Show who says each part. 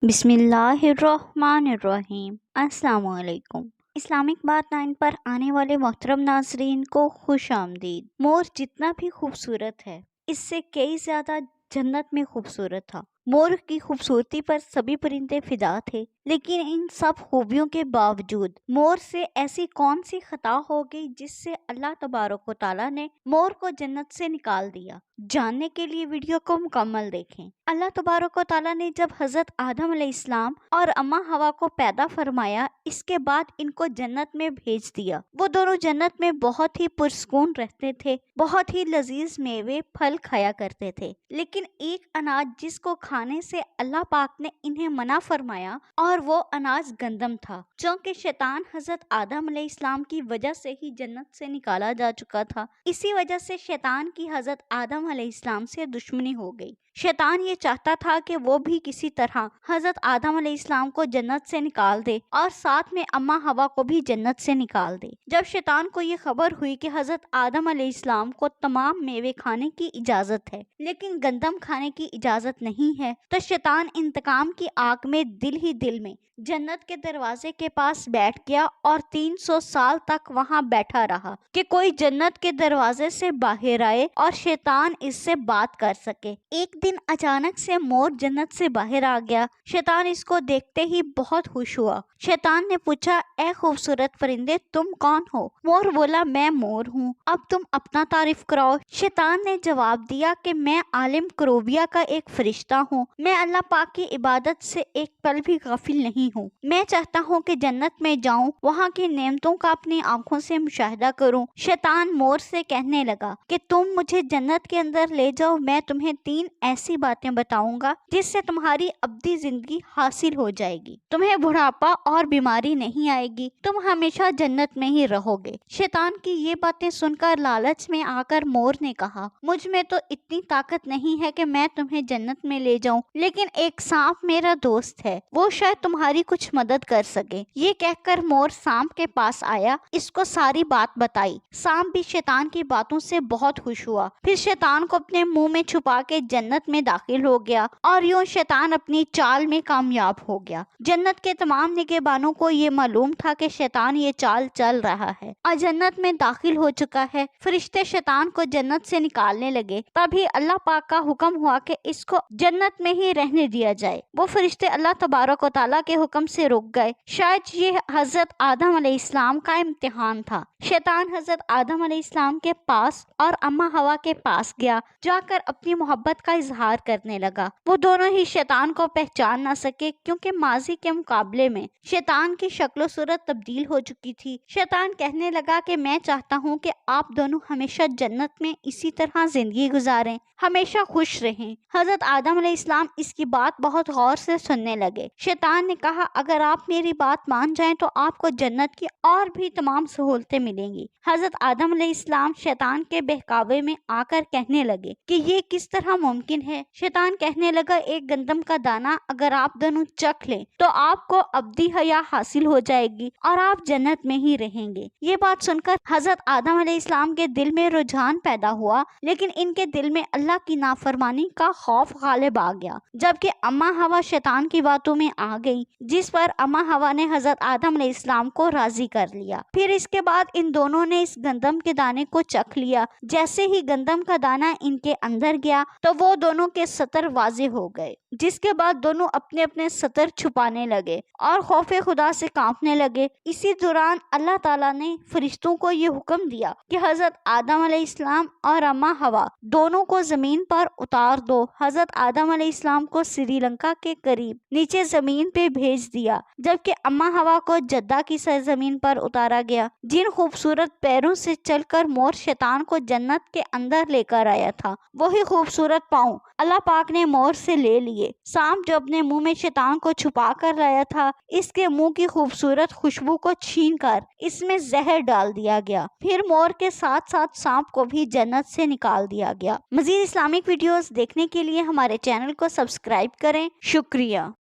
Speaker 1: بسم اللہ الرحمن الرحیم۔ السلام علیکم۔ اسلامک بات 9 پر آنے والے محترم ناظرین کو خوش آمدید۔ مور جتنا بھی خوبصورت ہے اس سے کئی زیادہ جنت میں خوبصورت تھا۔ مور کی خوبصورتی پر سبھی پرندے فدا تھے، لیکن ان سب خوبیوں کے باوجود مور سے ایسی کون سی خطا ہو گئی جس سے اللہ تبارک و تعالیٰ نے مور کو جنت سے نکال دیا؟ جاننے کے لیے ویڈیو کو مکمل دیکھیں۔ اللہ تبارک و تعالیٰ نے جب حضرت آدم علیہ السلام اور اماں ہوا کو پیدا فرمایا، اس کے بعد ان کو جنت میں بھیج دیا۔ وہ دونوں جنت میں بہت ہی پرسکون رہتے تھے، بہت ہی لذیذ میوے پھل کھایا کرتے تھے، لیکن ایک اناج جس کو کھانے سے اللہ پاک نے انہیں منع فرمایا، اور وہ اناج گندم تھا، چونکہ شیطان حضرت آدم علیہ السلام کی وجہ سے ہی جنت سے نکالا جا چکا تھا۔ اسی وجہ سے شیطان کی حضرت آدم علیہ السلام سے دشمنی ہو گئی۔ شیطان یہ چاہتا تھا کہ وہ بھی کسی طرح حضرت آدم علیہ السلام کو جنت سے نکال دے اور ساتھ میں اماں ہوا کو بھی جنت سے نکال دے۔ جب شیطان کو یہ خبر ہوئی کہ حضرت آدم علیہ السلام کو تمام میوے کھانے کی اجازت ہے لیکن گندم کھانے کی اجازت نہیں ہے، تو شیطان انتقام کی آگ میں دل ہی دل میں جنت کے دروازے کے پاس بیٹھ گیا اور 300 سال تک وہاں بیٹھا رہا کہ کوئی جنت کے دروازے سے باہر آئے اور شیطان اس سے بات کر سکے۔ ایک دن اچانک سے مور جنت سے باہر آ گیا۔ شیطان اس کو دیکھتے ہی بہت خوش ہوا۔ شیطان نے پوچھا، اے خوبصورت پرندے، تم کون ہو؟ مور بولا، میں مور ہوں، اب تم اپنا تعارف کراؤ۔ شیطان نے جواب دیا کہ میں عالم کروبیہ کا ایک فرشتہ ہوں، میں اللہ پاک کی عبادت سے ایک پل بھی غافل نہیں ہوں، میں چاہتا ہوں کہ جنت میں جاؤں، وہاں کی نعمتوں کا اپنی آنکھوں سے مشاہدہ کروں۔ شیطان مور سے کہنے لگا کہ تم مجھے جنت کے اندر لے جاؤ، میں تمہیں 3 ایسی باتیں بتاؤں گا جس سے تمہاری ابدی زندگی حاصل ہو جائے گی، تمہیں بڑھاپا اور بیماری نہیں آئے گی، تم ہمیشہ جنت میں ہی رہو گے۔ شیطان کی یہ باتیں سن کر لالچ میں آ کر مور نے کہا، مجھ میں تو اتنی طاقت نہیں ہے کہ میں تمہیں جنت میں لے جاؤں، لیکن ایک سانپ میرا دوست ہے، وہ شاید تمہاری کچھ مدد کر سکے۔ یہ کہہ کر مور سانپ کے پاس آیا، اس کو ساری بات بتائی۔ سانپ بھی شیطان کی باتوں سے بہت خوش ہوا، پھر شیطان کو اپنے منہ میں چھپا کے جنت میں داخل ہو گیا اور یوں شیطان اپنی چال میں کامیاب ہو گیا۔ جنت کے تمام نگہبانوں کو یہ معلوم تھا کہ شیطان یہ چال چل رہا ہے اور جنت میں داخل ہو چکا ہے۔ فرشتے شیطان کو جنت سے نکالنے لگے، تبھی اللہ پاک کا حکم ہوا کہ اس کو جنت میں ہی رہنے دیا جائے۔ وہ فرشتے اللہ تبارک و تعالیٰ کے حکم سے رک گئے۔ شاید یہ حضرت آدم علیہ السلام کا امتحان تھا۔ شیطان حضرت آدم علیہ السلام کے پاس اور اماں ہوا کے پاس گیا، جا کر اپنی محبت کا اظہار کرنے لگا۔ وہ دونوں ہی شیطان کو پہچان نہ سکے، کیونکہ ماضی کے مقابلے میں شیطان کی شکل و صورت تبدیل ہو چکی تھی۔ شیطان کہنے لگا کہ میں چاہتا ہوں کہ آپ دونوں ہمیشہ جنت میں اسی طرح زندگی گزاریں، ہمیشہ خوش رہیں۔ حضرت آدم علیہ السلام اس کی بات بہت غور سے سننے لگے۔ شیطان نے کہا، اگر آپ میری بات مان جائیں تو آپ کو جنت کی اور بھی تمام سہولتیں ملیں گی۔ حضرت آدم علیہ السلام شیطان کے بہکاوے میں آ کر کہنے لگے کہ یہ کس طرح ممکن ہے؟ شیطان کہنے لگا، ایک گندم کا دانہ اگر آپ دونوں چکھ لیں تو آپ کو ابدی حیا حاصل ہو جائے گی اور آپ جنت میں ہی رہیں گے۔ یہ بات سن کر حضرت آدم علیہ السلام کے دل میں رجحان پیدا ہوا، لیکن ان کے دل میں اللہ کی نافرمانی کا خوف غالب آ گیا۔ جبکہ اماں ہوا شیطان کی باتوں میں آ گئی، جس پر اماں ہوا نے حضرت آدم علیہ السلام کو راضی کر لیا۔ پھر اس کے بعد ان دونوں نے اس گندم کے دانے کو چکھ لیا۔ جیسے ہی گندم کا دانہ ان کے اندر گیا تو وہ دونوں کے سطر واضح ہو گئے، جس کے بعد دونوں اپنے اپنے سطر چھپانے لگے اور خوف خدا سے کانپنے لگے۔ اسی دوران اللہ تعالیٰ نے فرشتوں کو یہ حکم دیا کہ حضرت آدم علیہ السلام اور اماں ہوا دونوں کو زمین پر اتار دو۔ حضرت آدم علیہ السلام کو سری لنکا کے قریب نیچے زمین پہ بھیج دیا، جبکہ اماں ہوا کو جدہ کی سرزمین پر اتارا گیا۔ جن خوبصورت پیروں سے چل کر مور شیطان کو جنت کے اندر لے کر آیا تھا، وہی خوبصورت پاؤں اللہ پاک نے مور سے لے لیے۔ سانپ جو اپنے منہ میں شیطان کو چھپا کر لایا تھا، اس کے منہ کی خوبصورت خوشبو کو چھین کر اس میں زہر ڈال دیا گیا۔ پھر مور کے ساتھ ساتھ سانپ کو بھی جنت سے نکال دیا گیا۔ مزید اسلامک ویڈیوز دیکھنے کے لیے ہمارے چینل کو سبسکرائب کریں۔ شکریہ۔